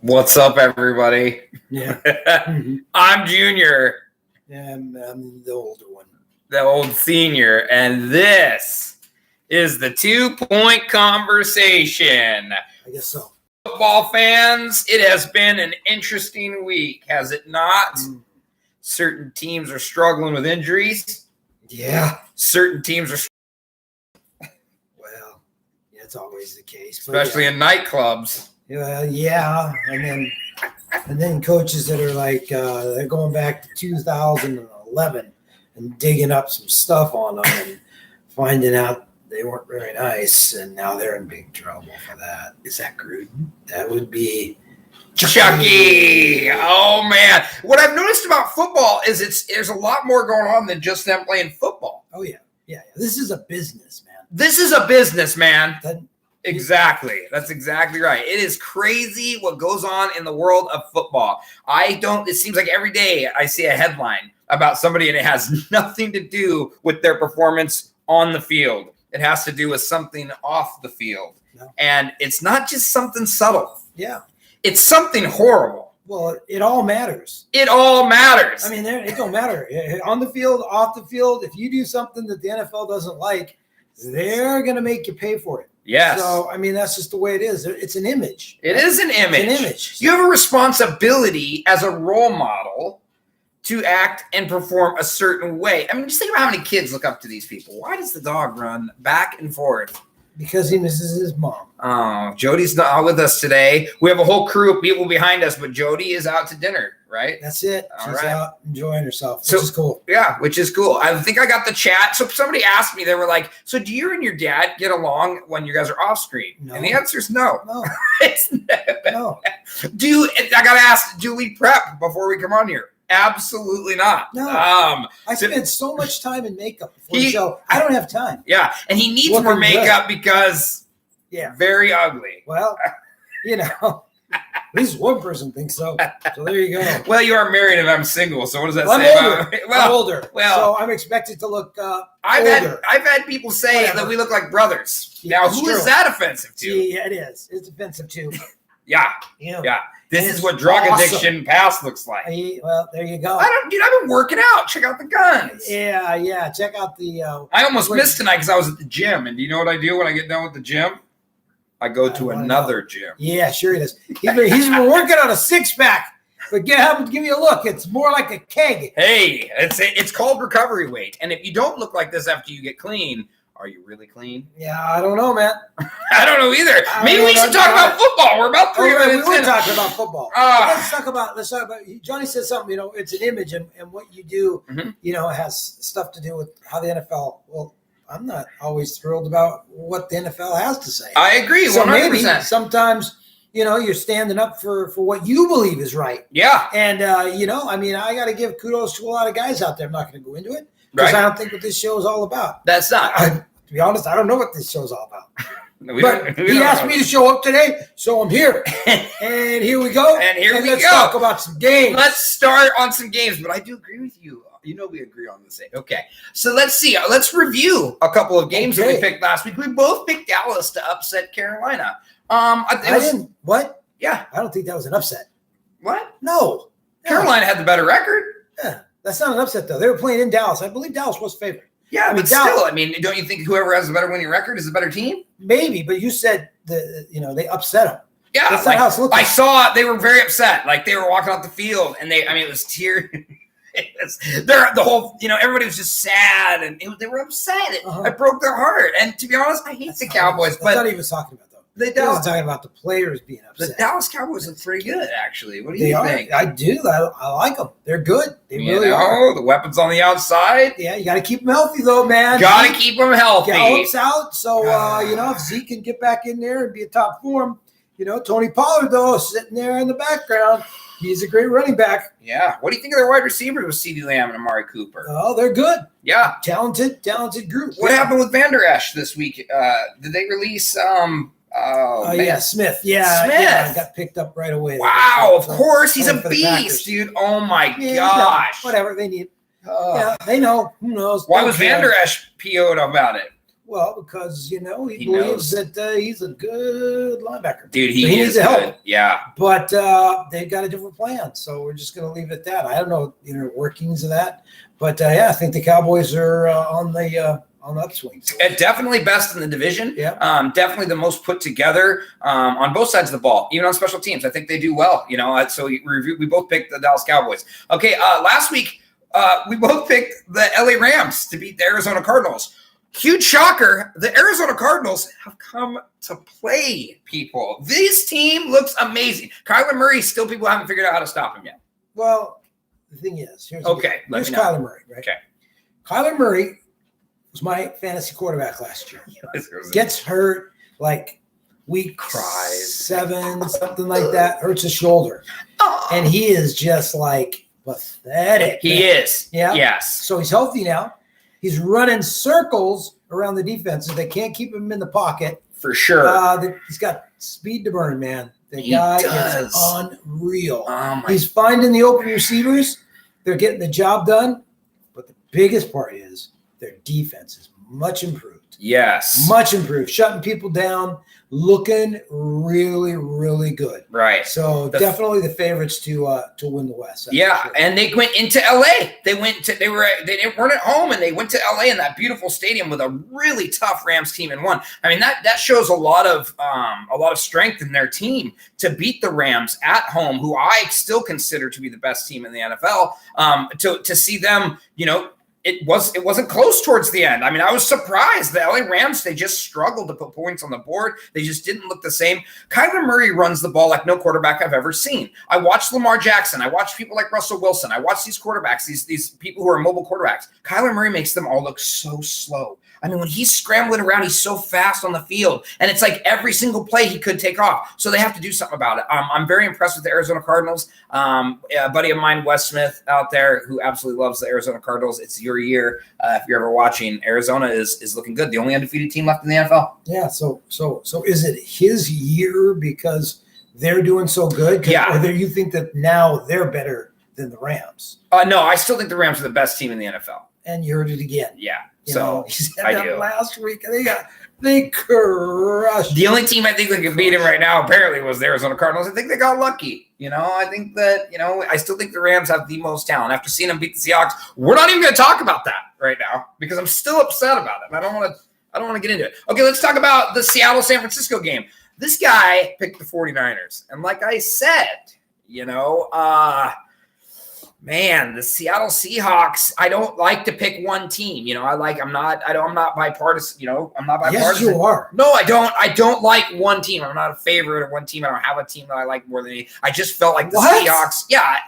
What's up, everybody? Yeah. I'm Junior. Yeah, I'm the older one. The old senior, and this is the 2-point conversation. I guess so. Football fans, it has been an interesting week, has it not? Certain teams are struggling with injuries. Yeah. Certain teams are Well, yeah, it's always the case. especially in nightclubs. Yeah, and then coaches that are like they're going back to 2011 and digging up some stuff on them and finding out they weren't very nice, and now they're in big trouble for that. Is that Gruden? That would be Chucky. Oh man, what I've noticed about football is there's a lot more going on than just them playing football. Oh yeah. This is a business, man. This is a business, man. That, Exactly. That's exactly right. It is crazy what goes on in the world of football. It seems like every day I see a headline about somebody and it has nothing to do with their performance on the field. It has to do with something off the field. No. And it's not just something subtle. yeah. It's something horrible. Well, it all matters. It all matters. I mean, it don't matter. On the field, off the field, if you do something that the NFL doesn't like, they're going to make you pay for it. yes. So, I mean, that's just the way it is. It's an image. It is an image. It's an image. You have a responsibility as a role model to act and perform a certain way. I mean, just think about how many kids look up to these people. Why does the dog run back and forth? Because he misses his mom. Oh, Jody's not with us today. We have a whole crew of people behind us, but Jody is out to dinner, right? That's it. All She's right. out enjoying herself, which So- is cool. Yeah, which is cool. I think I got the chat. So somebody asked me, they were like, so do you and your dad get along when you guys are off screen? No. And the answer is no. No, It's no, I got to ask, do we prep before we come on here? Absolutely not. No. So- I spend so much time in makeup before the show. I don't have time. Yeah, and he needs Looking more makeup because Yeah. very ugly. Well, at least one person thinks so. So there you go. Well, you are married and I'm single, so what does that I'm say older. about me? I'm Well, older. So I'm expected to look older. I've had people say Whatever. that we look like brothers. Yeah, Now, it's who is true. that offensive to? Yeah, it is. It's offensive too. Yeah, Yeah. yeah. This And is it's what drug awesome. addiction past looks like. Well, there you go. I've been working out. Check out the guns. Yeah. Check out the. I almost Wait. missed tonight because I was at the gym. And do you know what I do when I get done with the gym? I go to wanna another gym. Yeah, sure he does. He's been working on a 6-pack, but give you a look. It's more like a keg. Hey, it's called recovery weight. And if you don't look like this after you get clean, are you really clean? Yeah, I don't know, man. I don't know either. I Maybe don't we know should talk about football. We're about 3 We minutes were in. talking about football. Ah. Let's talk about. Johnny said something. It's an image, and what you do, Mhm. has stuff to do with how the NFL. Well, I'm not always thrilled about what the NFL has to say. I agree. So 100%. maybe sometimes you're standing up for what you believe is right. Yeah. And I got to give kudos to a lot of guys out there. I'm not going to go into it because Right. I don't think what this show is all about. That's not. To be honest, I don't know what this show's all about. We But don't- he asked me to show up today, so I'm here. And here we go. And here we let's go. talk about some games. Let's start on some games, but I do agree with you. We agree on the same. Okay, so let's see. Let's review a couple of games that we Okay. picked last week. We both picked Dallas to upset Carolina. I didn't. What? Yeah. I don't think that was an upset. What? No. Carolina had the better record. Yeah. That's not an upset, though. They were playing in Dallas. I believe Dallas was favored. Yeah, I mean, but still, Dallas- don't you think whoever has a better winning record is a better team? Maybe, but you said they upset them. Yeah, That's not how it's looking. I saw they were very upset. Like they were walking off the field, and it was tear. The whole, everybody was just sad, and they were upset. It broke their heart. And to be honest, I hate the Cowboys, That's but not what he was talking about, though. the He wasn't Dallas, talking about the players being the upset. Dallas Cowboys look pretty good, actually. What do They you are. think? I do. I like them. They're good. They You really are. know, the weapons on the outside. Yeah, you got to keep them healthy, though, man. Got to keep them healthy. Gallup's out, so if Zeke can get back in there and be a top form, Tony Pollard though sitting there in the background, he's a great running back. Yeah. What do you think of their wide receivers with CeeDee Lamb and Amari Cooper? Oh, they're good, Yeah. talented group. What happened with Van Der Esch this week? Did they release? Smith. Yeah, Smith. yeah, got picked up right away. Wow, of course, he's a for the Packers. beast, dude. Oh my Yeah, gosh. whatever they need. Yeah, they know. Who knows? Why Don't was care. Van Der Esch PO'd about it? Well, because he He believes that he's a good linebacker. Dude, So he he needs is to help. good. Yeah. But they've got a different plan, so we're just going to leave it at that. I don't know inner workings of that, but I think the Cowboys are on the upswing. So. Definitely best in the division. Yeah. Definitely the most put together on both sides of the ball, even on special teams. I think they do well. So we both picked the Dallas Cowboys. Okay, last week we both picked the LA Rams to beat the Arizona Cardinals. Huge shocker. The Arizona Cardinals have come to play, people. This team looks amazing. Kyler Murray, still people haven't figured out how to stop him yet. Well, the thing is, here's Kyler Murray, right? Okay. Kyler Murray was my fantasy quarterback last year. Gets hurt like week 7, something like that, hurts his shoulder. Oh. And he is just like pathetic. He is. Yeah. Yes. So he's healthy now. He's running circles around the defenses. They can't keep him in the pocket. For sure. He's got speed to burn, man. The guy is unreal. He's finding the open receivers. They're getting the job done. But the biggest part is their defense is much improved. Yes. Much improved. Shutting people down. Looking really, really good. Right. So definitely the favorites to win the West. Yeah, sure. And they went into LA. They weren't at home, and they went to LA in that beautiful stadium with a really tough Rams team and won. I mean that shows a lot of strength in their team to beat the Rams at home, who I still consider to be the best team in the NFL. To see them, It wasn't close towards the end. I mean, I was surprised. The LA Rams, they just struggled to put points on the board. They just didn't look the same. Kyler Murray runs the ball like no quarterback I've ever seen. I watched Lamar Jackson. I watched people like Russell Wilson. I watched these quarterbacks, these people who are mobile quarterbacks. Kyler Murray makes them all look so slow. I mean, when he's scrambling around, he's so fast on the field. And it's like every single play he could take off. So they have to do something about it. I'm very impressed with the Arizona Cardinals. A buddy of mine, Wes Smith, out there, who absolutely loves the Arizona Cardinals. It's your year. If you're ever watching, Arizona is looking good. The only undefeated team left in the NFL. Yeah. So is it his year because they're doing so good? Yeah. Or you think that now they're better than the Rams? No, I still think the Rams are the best team in the NFL. And you heard it again. Yeah. He said I that do. last week, and they crushed. The only team I think that could beat him right now, apparently, was the Arizona Cardinals. I think they got lucky. I think that, I still think the Rams have the most talent. After seeing them beat the Seahawks, we're not even going to talk about that right now because I'm still upset about it. And I don't want to get into it. Okay, let's talk about the Seattle-San Francisco game. This guy picked the 49ers. And like I said, man, the Seattle Seahawks, I don't like to pick one team. I'm not bipartisan, I'm not bipartisan. Yes, you are. No, I don't. I don't like one team. I'm not a favorite of one team. I don't have a team that I like more than any. I just felt like the Seahawks. Yeah.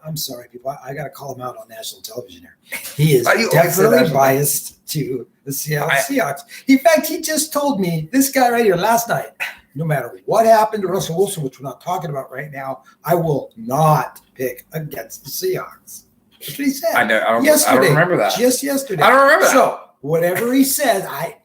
I'm sorry, people. I got to call him out on national television here. He is definitely biased to the Seattle Seahawks. In fact, he just told me, this guy right here last night, no matter what happened to Russell Wilson, which we're not talking about right now, I will not pick against the Seahawks. That's what he said. I don't remember that. Just yesterday. I don't remember that. So whatever he said, I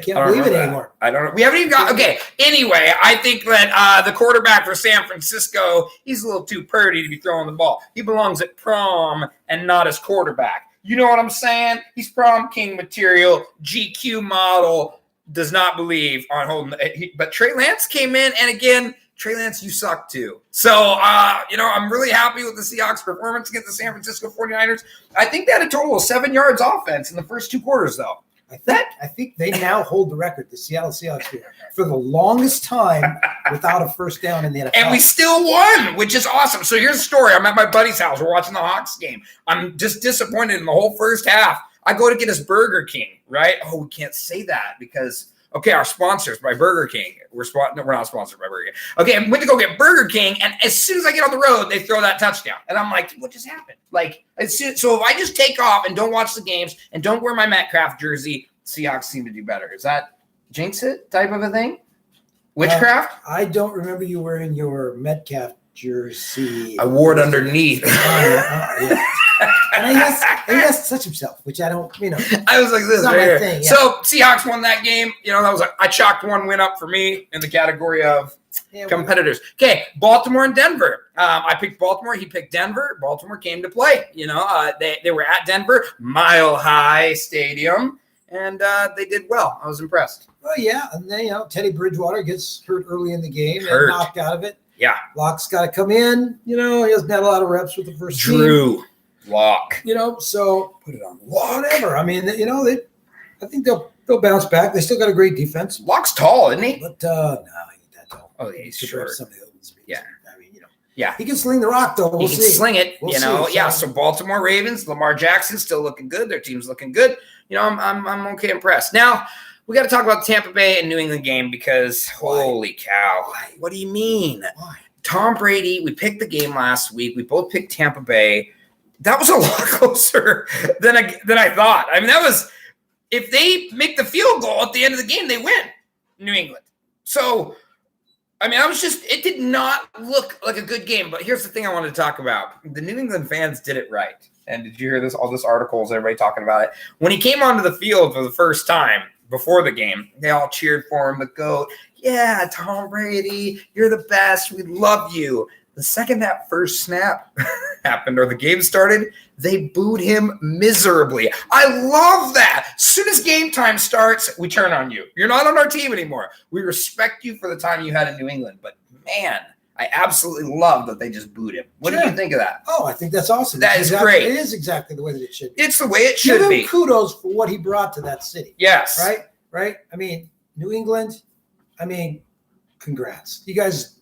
can't believe it anymore. I don't know. We haven't even got – okay. Anyway, I think that the quarterback for San Francisco, he's a little too purdy to be throwing the ball. He belongs at prom and not as quarterback. You know what I'm saying? He's prom king material, GQ model. Does not believe on holding, but Trey Lance came in, and again, Trey Lance, you suck too. So, I'm really happy with the Seahawks' performance against the San Francisco 49ers. I think they had a total of 7 yards offense in the first 2 quarters, though. I think they now hold the record, the Seattle Seahawks, for the longest time without a first down in the NFL. And we still won, which is awesome. So here's the story. I'm at my buddy's house. We're watching the Hawks game. I'm just disappointed in the whole first half. I go to get us Burger King, right? Oh, we can't say that because, our sponsors by Burger King. We're not sponsored by Burger King. Okay, I went to go get Burger King, and as soon as I get on the road, they throw that touchdown. And I'm like, what just happened? So if I just take off and don't watch the games and don't wear my Metcalf jersey, Seahawks seem to do better. Is that jinx it type of a thing? Witchcraft? I don't remember you wearing your Metcalf jersey. I wore it underneath. Yeah. And he has to touch himself, which I don't, I was like this right here. thing, yeah. So Seahawks won that game. That was I chalked one win up for me in the category of competitors. Okay, Baltimore and Denver. I picked Baltimore. He picked Denver. Baltimore came to play. They were at Denver, Mile High Stadium. and they did well. I was impressed. Well, yeah, and then Teddy Bridgewater gets hurt early in the game and Hurt. knocked out of it. Yeah. Lock's got to come in. He hasn't had a lot of reps with the first team. Drew Lock. So Put it on Lock. whatever. I mean, I think they'll bounce back. They still got a great defense, Lock's tall, isn't he? but no, he ain't that tall. Oh, yeah, he's Compared to short. some of the other ones. Yeah. I mean, Yeah. he can sling the rock though. We'll He see. can sling it, We'll see. Yeah, so Baltimore Ravens, Lamar Jackson still looking good. Their team's looking good. I'm okay impressed. Now, we got to talk about the Tampa Bay and New England game because holy cow. Why? What do you mean? Why? Tom Brady, we picked the game last week. We both picked Tampa Bay. That was a lot closer than I thought. I mean, that was if they make the field goal at the end of the game, they win. New England. So, I mean, it did not look like a good game. But here's the thing I wanted to talk about. The New England fans did it right. And did you hear this? All this articles, everybody talking about it. When he came onto the field for the first time before the game, they all cheered for him, the GOAT. Yeah, Tom Brady, you're the best. We love you. The second that first snap happened or the game started, they booed him miserably. I love that. As soon as game time starts, we turn on you. You're not on our team anymore. We respect you for the time you had in New England. But, man, I absolutely love that they just booed him. What do you think of that? Oh, I think that's awesome. That is great. It is exactly the way that it should be. It's the way it should Give be. him kudos for what he brought to that city. Yes. Right? I mean, New England, congrats. You guys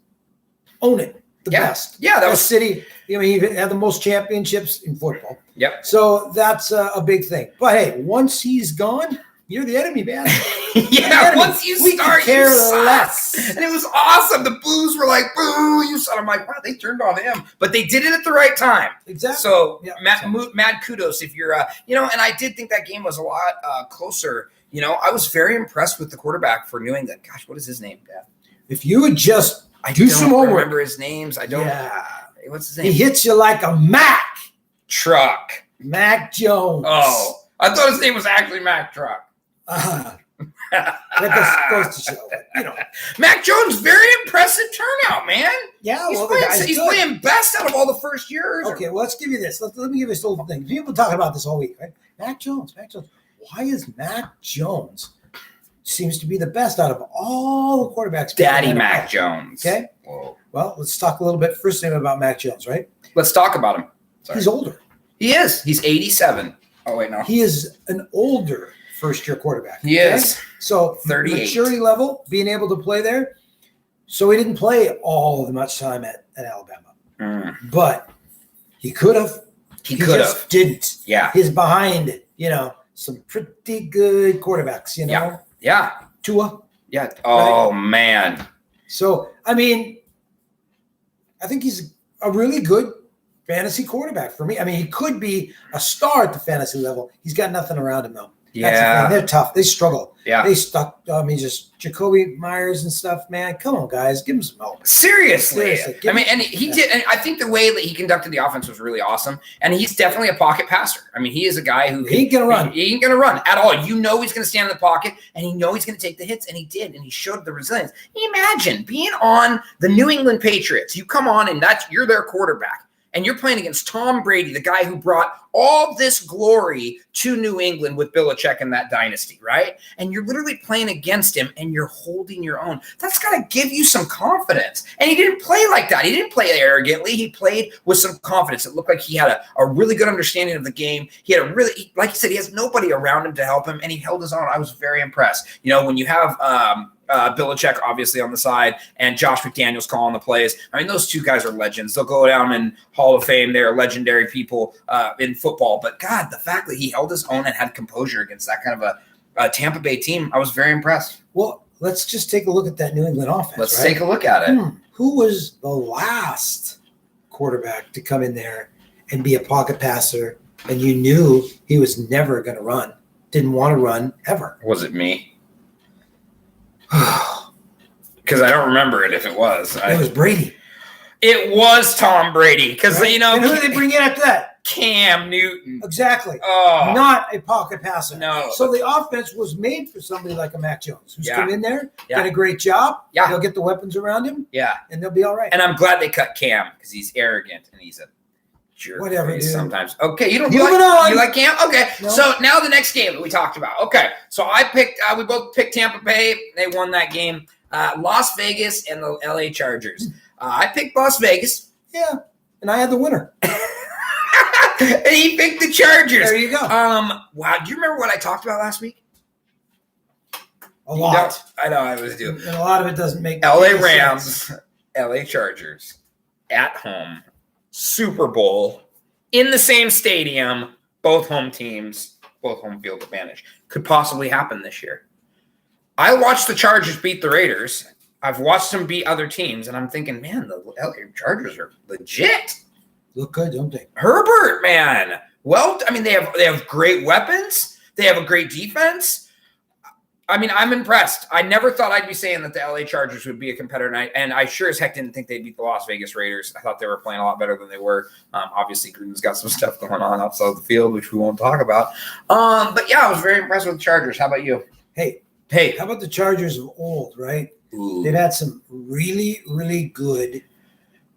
own it. The best. Yeah, that was city. He had the most championships in football. Yep. So that's a big thing. But hey, once he's gone, you're the enemy, man. Yeah, once you start, care you suck. less. And it was awesome. The boos were like, boo, you son. I'm like, wow, they turned on him. But they did it at the right time. Exactly. So, Yeah, mad kudos if you're, and I did think that game was a lot closer. I was very impressed with the quarterback for New England. Gosh, what is his name, Dad? If you would just I do some homework. remember his names. I don't. Yeah. What's his He name? hits you like a Mac. Truck. Mac Jones. Oh, I thought his name was actually Mac Truck. That goes to show. Mac Jones, very impressive turnout, man. Yeah, He's, well, he's playing best out of all the first years. Okay, well, let's give you this. Let me give you this little thing. People talk about this all week, right? Mac Jones. Why is Mac Jones seems to be the best out of all the quarterbacks? Daddy Mac Jones. Okay. Whoa. Well, let's talk a little bit first thing about Mac Jones, right? Let's talk about him. Sorry. He's older. He is. He's 87. Oh, wait, no. He is an older first-year quarterback. He is. So 38. maturity level, being able to play there. So he didn't play all the much time at Alabama. But he could have. He could just have. Didn't. Yeah. He's behind, some pretty good quarterbacks, Yeah. Tua. Yeah. Oh, man. So, I think he's a really good fantasy quarterback for me. He could be a star at the fantasy level. He's got nothing around him, though. That's the thing. They're tough. They struggle. Yeah. They stuck. Just Jacoby Myers and stuff, man. Come on, guys. Give him some help. Seriously. Give And he did. And I think the way that he conducted the offense was really awesome. And he's definitely a pocket passer. He is a guy who He ain't going to run. He ain't going to run at all. He's going to stand in the pocket, and he's going to take the hits, and he did, and he showed the resilience. Imagine being on the New England Patriots. You come on, and you're their quarterback. And you're playing against Tom Brady, the guy who brought all this glory to New England with Belichick and that dynasty, right? And you're literally playing against him, and you're holding your own. That's got to give you some confidence. And he didn't play like that. He didn't play arrogantly. He played with some confidence. It looked like he had a really good understanding of the game. He had like you said, he has nobody around him to help him, and he held his own. I was very impressed. When you have Belichick obviously on the side and Josh McDaniels calling the plays. Those two guys are legends. They'll go down in Hall of Fame. They are legendary people in football. But God, the fact that he held his own and had composure against that kind of a Tampa Bay team, I was very impressed. Well, let's just take a look at that New England offense. Let's take a look at it. Who was the last quarterback to come in there and be a pocket passer, and you knew he was never going to run, didn't want to run ever? Was it me? Because I don't remember it if it was. It was Brady. It was Tom Brady. Because, Right? And who did they bring in after that? Cam Newton. Exactly. Oh. Not a pocket passer. No. So the offense was made for somebody like a Mac Jones, who's come in there, Yeah. did a great job. Yeah. They'll get the weapons around him. Yeah. And they'll be all right. And I'm glad they cut Cam because he's arrogant and he's a Jerk Whatever, face dude. sometimes. Okay, you don't Moving like, on. You like Cam? Okay, No. so now the next game that we talked about. Okay, so I picked. We both picked Tampa Bay. They won that game. Las Vegas and the LA Chargers. I picked Las Vegas, Yeah, and I had the winner. and he picked the Chargers. There you go. Wow. Do you remember what I talked about last week? A lot. I know I was doing. And a lot of it doesn't make LA any Rams, sense. LA Chargers, at home, Super Bowl, in the same stadium, both home teams, both home field advantage. Could possibly happen this year. I watched the Chargers beat the Raiders. I've watched them beat other teams, and I'm thinking, man, the LA Chargers are legit. Look good, don't they? Herbert, man. Well, I mean, they have great weapons. They have a great defense. I mean, I'm impressed. I never thought I'd be saying that the LA Chargers would be a competitor, and I sure as heck didn't think they'd beat the Las Vegas Raiders. I thought they were playing a lot better than they were. Obviously, Gruden's got some stuff going on outside the field, which we won't talk about. But yeah, I was very impressed with the Chargers. How about you? Hey, Hey. how about the Chargers of old, right? Ooh. They've had some really, really good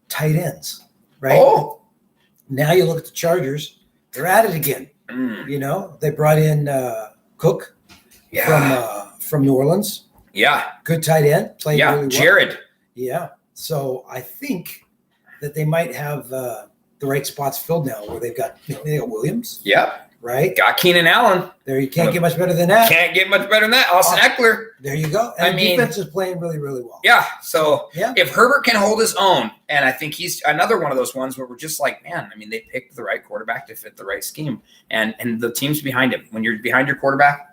tight ends, right? Oh. Now you look at the Chargers, they're at it again. You know, they brought in Cook from New Orleans. Yeah. Good tight end. Played really well. Jared. Yeah. So I think that they might have the right spots filled now where they've got, they got Williams, Yep. right? Got Keenan Allen. There, you can't get much better than that. Can't get much better than that. Austin Eckler. There you go. And I the mean- defense is playing really, really well. Yeah. So Yeah. if Herbert can hold his own, and I think he's another one of those ones where we're just like, man, I mean, they picked the right quarterback to fit the right scheme, and the team's behind him. When you're behind your quarterback,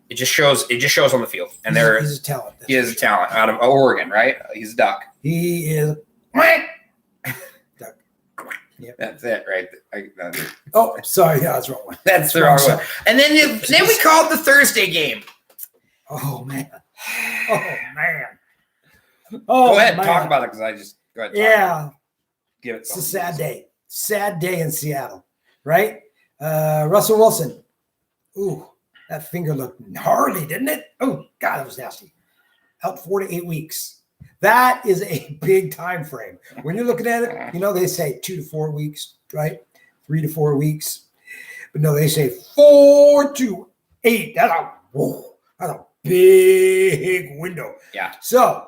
it just shows on the field. And He's a talent. he is a talent out of Oregon, right? He's a duck. He is. Duck. Yep. That's it, right? Oh, sorry. Yeah, that's the wrong one. That's the wrong one. And then we called the Thursday game. Oh, man. Oh, man. Oh, Go ahead, man. talk about it because I just go ahead. Yeah. Give it. It's a sad day. Sad day in Seattle, right? Russell Wilson. Ooh, that finger looked gnarly, didn't it? Oh, God, that was nasty. Out 4 to 8 weeks. That is a big time frame. When you're looking at it, they say 2 to 4 weeks, right? 3 to 4 weeks. But no, they say 4 to 8. That's a big window. Yeah. So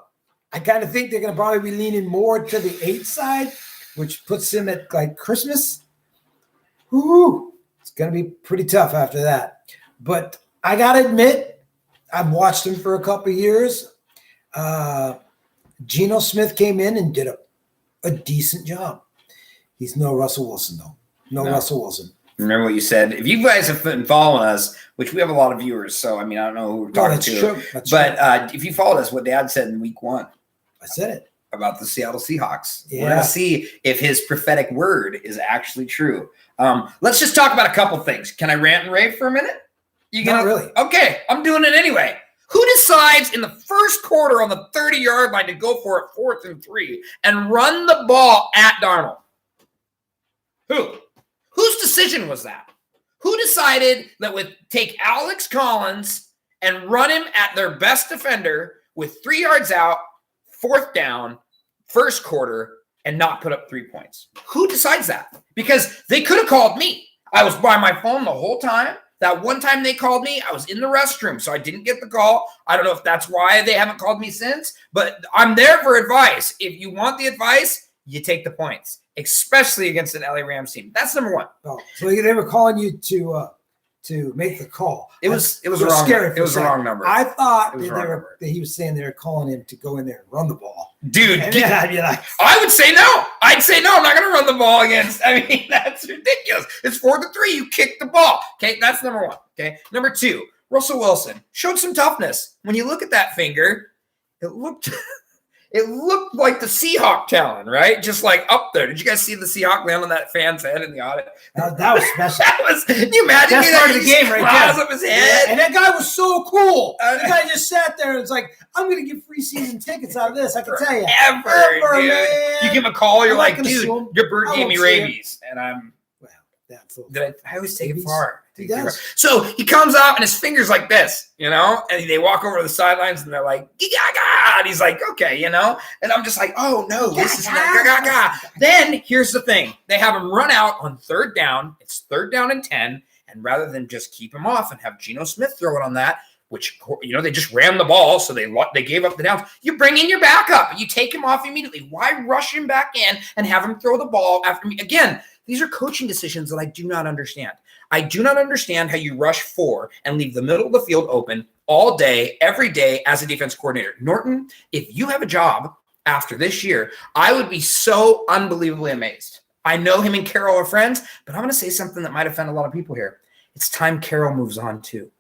I kind of think they're going to probably be leaning more to the 8 side, which puts them at like Christmas. Woo! It's going to be pretty tough after that. But I got to admit, I've watched him for a couple of years. Geno Smith came in and did a decent job. He's no Russell Wilson, though. No Russell Wilson. Remember what you said. If you guys have been following us, which we have a lot of viewers, so I mean, I don't know who we're talking that's to. true. That's but true. If you followed us, what Dad said in week 1 I said it. about the Seattle Seahawks. Yeah. We're going to see if his prophetic word is actually true. Let's just talk about a couple things. Can I rant and rave for a minute? Not really. Okay, I'm doing it anyway. Who decides in the first quarter on the 30-yard line to go for it 4th and 3 and run the ball at Darnold? Who? Whose decision was that? Who decided that would take Alex Collins and run him at their best defender with 3 yards out, 4th down, first quarter, and not put up 3 points? Who decides that? Because they could have called me. I was by my phone the whole time. That one time they called me, I was in the restroom, so I didn't get the call. I don't know if that's why they haven't called me since, but I'm there for advice. If you want the advice, you take the points, especially against an LA Rams team. That's number one. Oh, so they were calling you to make the call. It was a wrong. It was a wrong number. I thought It was that, a wrong number. that he was saying they were calling him to go in there and run the ball. Dude, And then I'd be like, I would say no. I'd say no. I'm not going to run the ball against. I mean, that's ridiculous. It's 4-3. You kick the ball. Okay, that's number one. Okay, number 2. Russell Wilson showed some toughness. When you look at that finger, it looked like the Seahawk talon, right? Just like up there. Did you guys see the Seahawk land on that fan's head in the audit? that was special. That was. Can you imagine? That's part of the game right there. Up his head. And that guy was so cool. The guy just sat there and was like, I'm going to get free season tickets out of this. I can tell you. Ever, dude. man. You give him a call. You're I'm not like, gonna dude, sue him. your bird I gave won't me sue him. rabies, and I'm. Well, that's I always take it Rabies? far. He does. So he comes out and his finger's like this, and they walk over to the sidelines and they're like, "Gaga," and he's like, "Okay," and I'm just like, "Oh no, this is not gaga." Then here's the thing: they have him run out on third down. It's 3rd down and 10, and rather than just keep him off and have Geno Smith throw it on that, which they just ran the ball, so they gave up the downs. You bring in your backup, you take him off immediately. Why rush him back in and have him throw the ball after me again? These are coaching decisions that I do not understand. I do not understand how you rush 4 and leave the middle of the field open all day, every day as a defense coordinator. Norton, if you have a job after this year, I would be so unbelievably amazed. I know him and Carroll are friends, but I'm going to say something that might offend a lot of people here. It's time Carroll moves on too.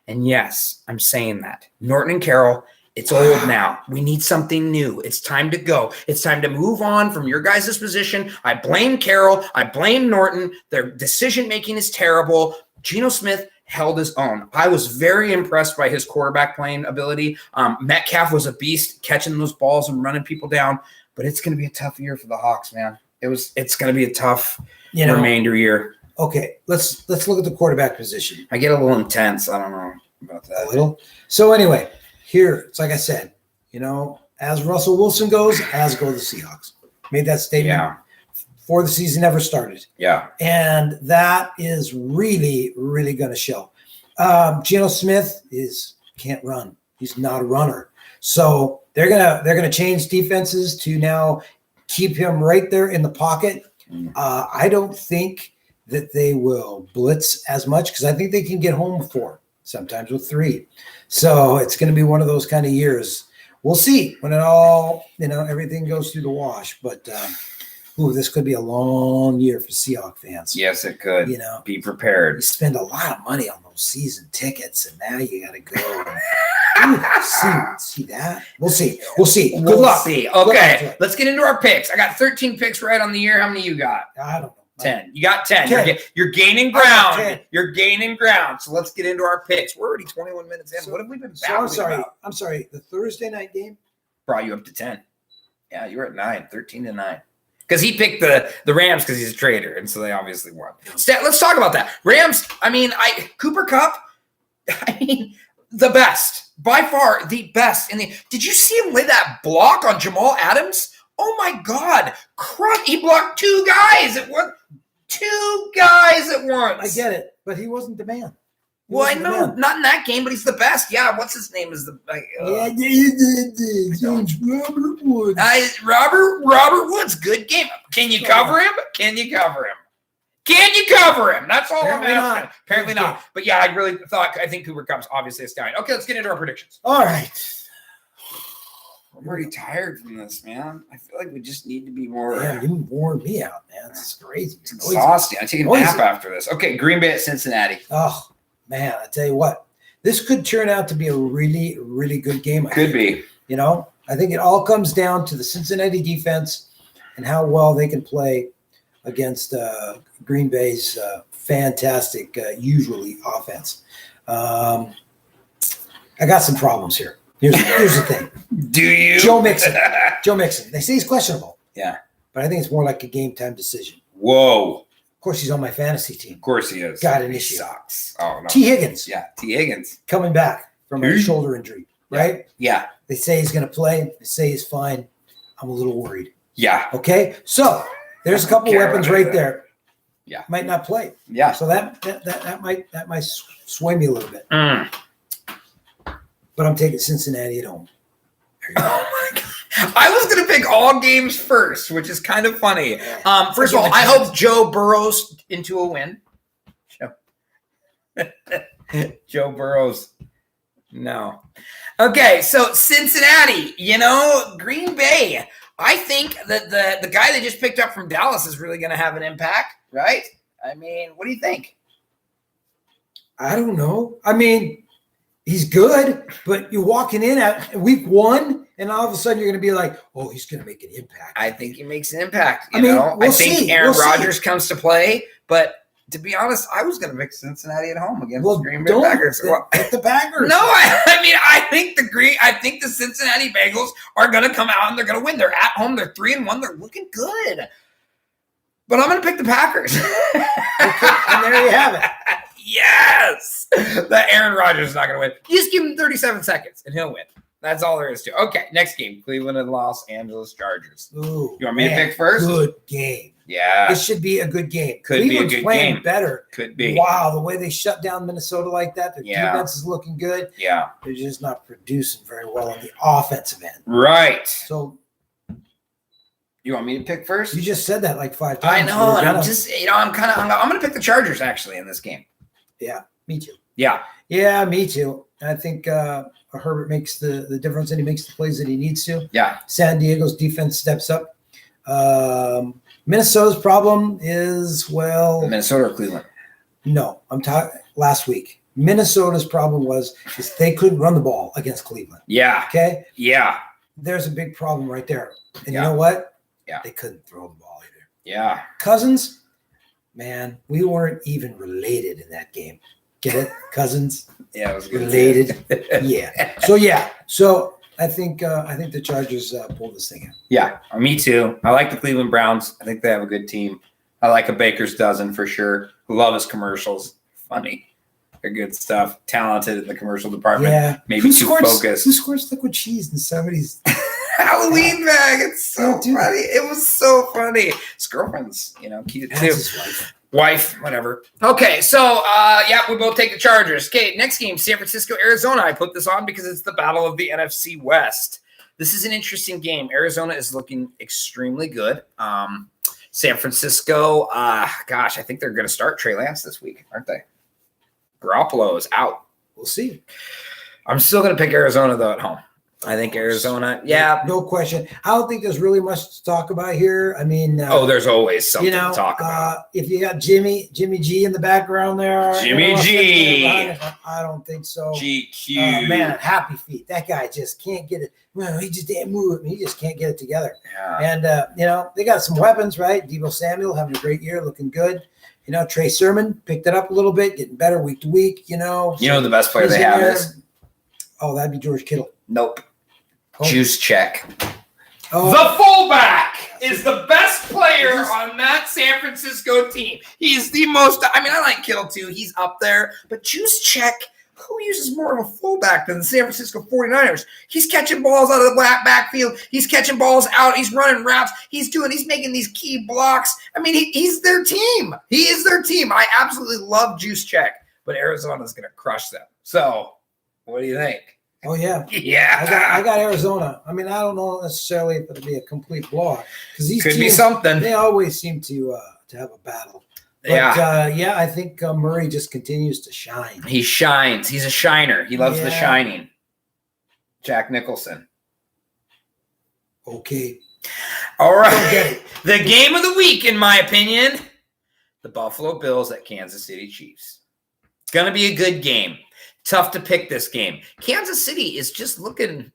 And yes, I'm saying that. Norton and Carroll, it's old now. We need something new. It's time to go. It's time to move on from your guys' position. I blame Carroll. I blame Norton. Their decision-making is terrible. Geno Smith held his own. I was very impressed by his quarterback playing ability. Metcalf was a beast catching those balls and running people down, but it's going to be a tough year for the Hawks, man. It's going to be a tough remainder year. Okay, let's look at the quarterback position. I get a little intense. I don't know about that. A little. So anyway, here, it's like I said, as Russell Wilson goes, as go the Seahawks. Made that statement before the season ever started. Yeah. And that is really, really going to show. Geno Smith can't run. He's not a runner. So they're gonna change defenses to now keep him right there in the pocket. I don't think that they will blitz as much because I think they can get home 4, sometimes with 3. So it's going to be one of those kind of years. We'll see when it all, everything goes through the wash. But this could be a long year for Seahawks fans. Yes, it could. Be prepared. You spend a lot of money on those season tickets, and now you got to go. See that? We'll see. Good luck. See. Okay, let's get into our picks. I got 13 picks right on the year. How many you got? I don't know. 10. You got 10. You're gaining ground. You're gaining ground. So let's get into our picks. We're already 21 minutes in. So, what have we been battling about? I'm sorry. The Thursday night game brought you up to 10. Yeah, you were at 9, 13-9. Because he picked the Rams because he's a traitor, and so they obviously won. Let's talk about that. Rams, Cooper Kupp, the best. By far, the best. Did you see him lay that block on Jamal Adams? Oh, my God. He blocked 2 guys at once. 2 guys at once. I get it, but he wasn't the man. Well, I know, not in that game, but he's the best. Yeah, what's his name? Robert Woods. Robert Woods, good game. Can you cover him? That's all I'm asking. Apparently not. But yeah, I think Cooper Kupp's obviously a stallion. Okay, let's get into our predictions. All right. I'm already tired from this, man. I feel like we just need to be more. Yeah, you wore me out, man. It's crazy. It's exhausting. I take a nap after this. Okay, Green Bay at Cincinnati. Oh, man, I tell you what. This could turn out to be a really, really good game. Could be. I think it all comes down to the Cincinnati defense and how well they can play against Green Bay's fantastic, usually offense. I got some problems here. Here's the thing. Do you? Joe Mixon. They say he's questionable. Yeah. But I think it's more like a game time decision. Whoa. Of course, he's on my fantasy team. Of course he is. Got an issue. Sucks. Oh, no. T. Higgins. Yeah, T. Higgins. Coming back from a shoulder injury, right? Yeah. They say he's going to play. They say he's fine. I'm a little worried. Yeah. Okay. So there's a couple weapons right there. Yeah. Might not play. Yeah. So that might sway me a little bit. But I'm taking Cincinnati at home. Oh my God. I was going to pick all games first, which is kind of funny. First of all, I hope Joe Burrows into a win. Joe Burrows. No. Okay, so Cincinnati, Green Bay. I think that the guy they just picked up from Dallas is really going to have an impact, right? What do you think? I don't know. He's good, but you're walking in at week 1, and all of a sudden you're going to be like, "Oh, he's going to make an impact." I think he makes an impact. I think Aaron Rodgers comes to play, but to be honest, I was going to pick Cincinnati at home against the Green Bay Packers. Pick the Packers. No, I think the Cincinnati Bengals are going to come out and they're going to win. They're at home. They're 3-1. They're looking good. But I'm going to pick the Packers. Okay, and there you have it. Yes. The Aaron Rodgers is not going to win. You just give him 37 seconds and he'll win. That's all there is to it. Okay, next game. Cleveland and Los Angeles Chargers. Ooh, You want me to pick first? Good game. Yeah. This should be a good game. Could be a Cleveland's good playing game. better. Could be. Wow, the way they shut down Minnesota like that, their Yeah. defense is looking good. Yeah. They're just not producing very well on the offensive end. Right. So You want me to pick first? you just said that like 5 times. I know, We're and I'm gonna- just, I'm going to pick the Chargers actually in this game. me too. Yeah. Yeah, me too. I think Herbert makes the difference, and he makes the plays that he needs to. Yeah. San Diego's defense steps up. Minnesota's problem is, well, Minnesota or Cleveland? no, I'm talking last week. Minnesota's problem is they couldn't run the ball against Cleveland. Yeah. Okay, Yeah. there's a big problem right there. And Yeah. you know what? Yeah. They couldn't throw the ball either. Yeah. Cousins, man, we weren't even related in that game. Get it? Cousins Yeah. It was good. related. Yeah. So I think the Chargers pull this thing out. Yeah. Me too. I like the Cleveland Browns. I think they have a good team. I like a baker's dozen for sure. Love his commercials. Funny. They're good stuff. Talented in the commercial department. Yeah. Maybe too focused. Who scores liquid cheese in the 70s? Halloween bag. It's so Dude. funny. It was so funny. His girlfriend's, cute That's too. his wife. Wife, whatever. Okay, so yeah, we both take the Chargers. Okay, next game, San Francisco, Arizona. I put this on because it's the battle of the NFC West. This is an interesting game. Arizona is looking extremely good. San Francisco, gosh, I think they're going to start Trey Lance this week, aren't they? Garoppolo is out. We'll see. I'm still going to pick Arizona, though, at home. I think Arizona, yeah. No question. I don't think there's really much to talk about here. I mean, There's always something to talk about. If you got Jimmy G in the background there, Jimmy G. I don't think so. GQ. Man, happy feet. That guy just can't get it. Well, he just didn't move. He just can't get it together. Yeah. And they got some weapons, right? Debo Samuel having a great year, looking good. Trey Sermon picked it up a little bit, getting better week to week. You know the best player they have is? Oh, that'd be George Kittle. Nope. Oh. Juice check. Oh. The fullback is the best player on that San Francisco team. He's the most, I like Kittle too. He's up there. But Juice check, who uses more of a fullback than the San Francisco 49ers? He's catching balls out of the backfield. He's catching balls out. He's running routes. He's making these key blocks. He's their team. He is their team. I absolutely love Juice check, but Arizona's going to crush them. So what do you think? Oh, yeah. Yeah. I got Arizona. I don't know necessarily if it'll be a complete blowout because these Could be teams, something. they always seem to have a battle. But, I think Murray just continues to shine. He shines. He's a shiner. He loves the Yeah. shining. Jack Nicholson. Okay. All Don't right. get it. The game of the week, in my opinion, the Buffalo Bills at Kansas City Chiefs. It's going to be a good game. Tough to pick this game. Kansas City is just looking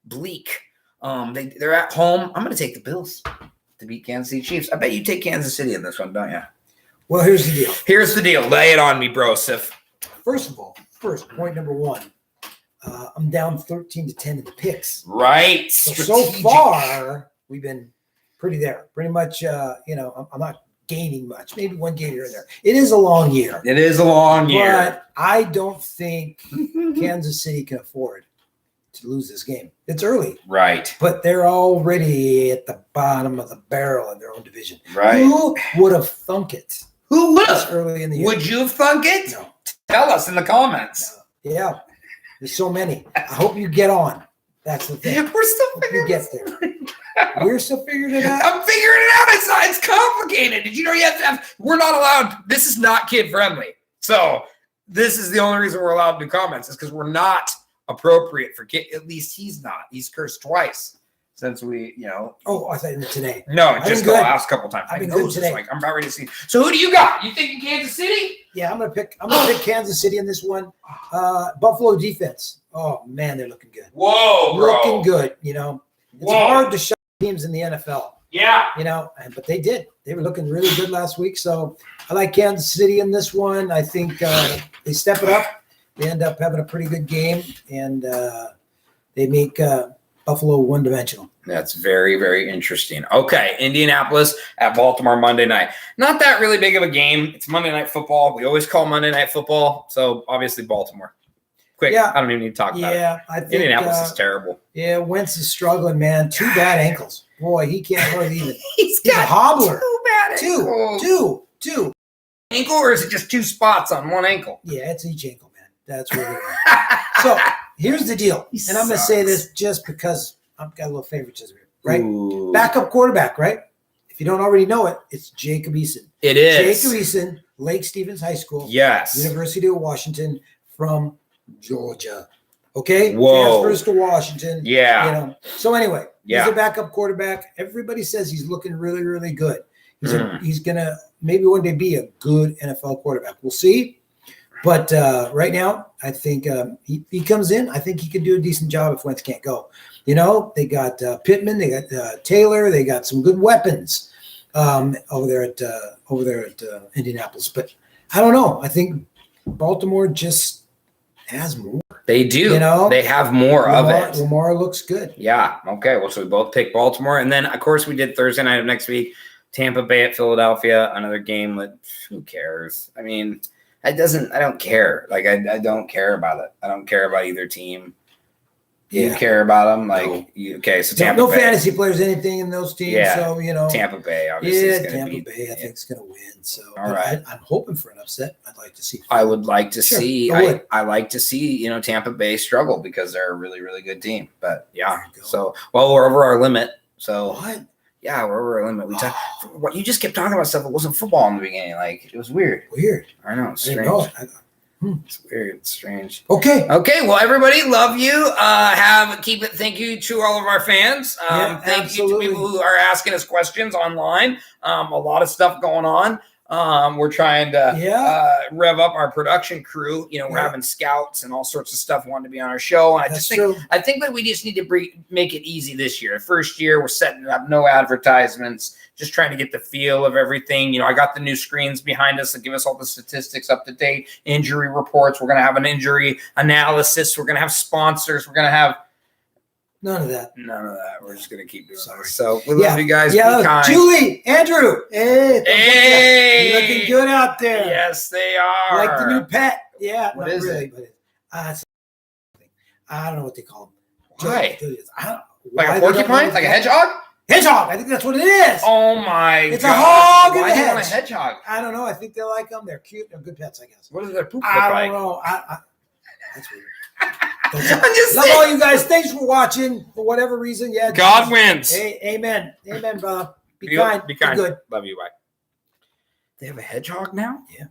bleak. They're at home. I'm going to take the Bills to beat Kansas City Chiefs. I bet you take Kansas City in this one, don't you? Well, here's the deal. Here's the deal. Lay it on me, brosif. First of all, point number one, I'm down 13-10 in the picks. Right. So far, we've been pretty there. Pretty much, I'm not gaining much. Maybe one game here and there. It is a long year. It is a long year. But I don't think Kansas City can afford to lose this game. It's early. Right. But they're already at the bottom of the barrel in their own division. Right. Who would have thunk it? Who would This have? early in the year? Would you have thunk it? No. Tell us in the comments. No. Yeah. There's so many. I hope you get on. That's the thing. We're still Hope you figuring get there. We're still figuring it out. I'm figuring it out. It's complicated. Did you know you have to have? We're not allowed. This is not kid friendly. So this is the only reason we're allowed to do comments is because we're not appropriate for kid. At least he's not. He's cursed twice since we, Oh, I thought today. No, I've just been the good. last couple times. I've been I good know today. I'm about ready to see. So who do you got? You thinking Kansas City? Yeah, I'm gonna pick Kansas City in this one. Buffalo defense. Oh man, they're looking good. Whoa, bro. Looking good. It's Whoa. hard to shut teams in the NFL. Yeah. But they did. They were looking really good last week. So I like Kansas City in this one. I think they step it up. They end up having a pretty good game, and they make Buffalo one-dimensional. That's very, very interesting. Okay, Indianapolis at Baltimore Monday night. Not that really big of a game. It's Monday Night Football. We always call Monday Night Football, so obviously Baltimore. Quick, Yeah. I don't even need to talk about it. Yeah, I think Indianapolis is terrible. Yeah, Wentz is struggling, man. 2 bad ankles. Boy, he can't hardly even. He's He's a got hobbler. 2 bad ankles. Two. Ankle, or is it just 2 spots on one ankle? Yeah, it's each ankle, man. That's really right. So here's the deal, and I'm going to say this just because I've got a little favoritism here, right? Ooh. Backup quarterback, right? If you don't already know it, it's Jacob Eason. It is. Jacob Eason, Lake Stevens High School, Yes. University of Washington, from Georgia. Okay? Whoa. Transfers to Washington. Yeah. You know. So anyway, Yeah. he's a backup quarterback. Everybody says he's looking really, really good. He's gonna maybe one day be a good NFL quarterback. We'll see. But right now, I think he comes in. I think he could do a decent job if Wentz can't go. You know, they got Pittman, they got Taylor, they got some good weapons over there at Indianapolis. But I don't know. I think Baltimore just has more. They do. You know, they have more of it. Lamar looks good. Yeah. Okay. Well, so we both picked Baltimore. And then, of course, we did Thursday night of next week, Tampa Bay at Philadelphia, another game that who cares? I mean, I don't care. Like, I don't care about it. I don't care about either team. You care about them? Like, okay, so Tampa no Bay. fantasy players, anything in those teams. Yeah. So, you know. Tampa Bay, obviously. Yeah, is gonna Tampa be, Bay, I think, is going to win. So, all right. I'm hoping for an upset. I'd like to see. I would like to Sure, see. I would. I like to see, you know, Tampa Bay struggle because they're a really, really good team. But yeah, There you go. so we're over our limit. So What? yeah, we're over our limit. We what you just kept talking about stuff that wasn't football in the beginning. Like it was weird. Weird. I know, it's I didn't strange. know. It's weird. It's strange. Okay. Okay, well, everybody, love you. Thank you to all of our fans. Thank absolutely. you to people who are asking us questions online. A lot of stuff going on. We're trying to rev up our production crew. You know, we're having scouts and all sorts of stuff wanting to be on our show. And I think that we just need to make it easy this year. The first year, we're setting up no advertisements, just trying to get the feel of everything. You know, I got the new screens behind us that give us all the statistics up to date, injury reports. We're going to have an injury analysis. We're going to have sponsors. We're going to have None of that. We're just going to keep doing it. So we love you guys. Yeah, be kind. Julie, Andrew. Hey. You're looking good out there. Yes, they are. Like the new pet. Yeah. What not is really, it? But I don't know what they call them. Why? I don't, Like why a they don't porcupine? know Like a that. hedgehog? Hedgehog. I think that's what it is. Oh my god. It's a hog in Why the do you want a hedge. hedgehog? I don't know. I think they like them. They're cute. They're good pets, I guess. What does their poop look I like? don't know. That's weird. I'm just Love saying. all you guys. Thanks for watching. For whatever reason, yeah. God wins. Hey, amen. Amen, brother. Be Be kind. Be kind. Be good. Love you. Bye. They have a hedgehog now? Yeah.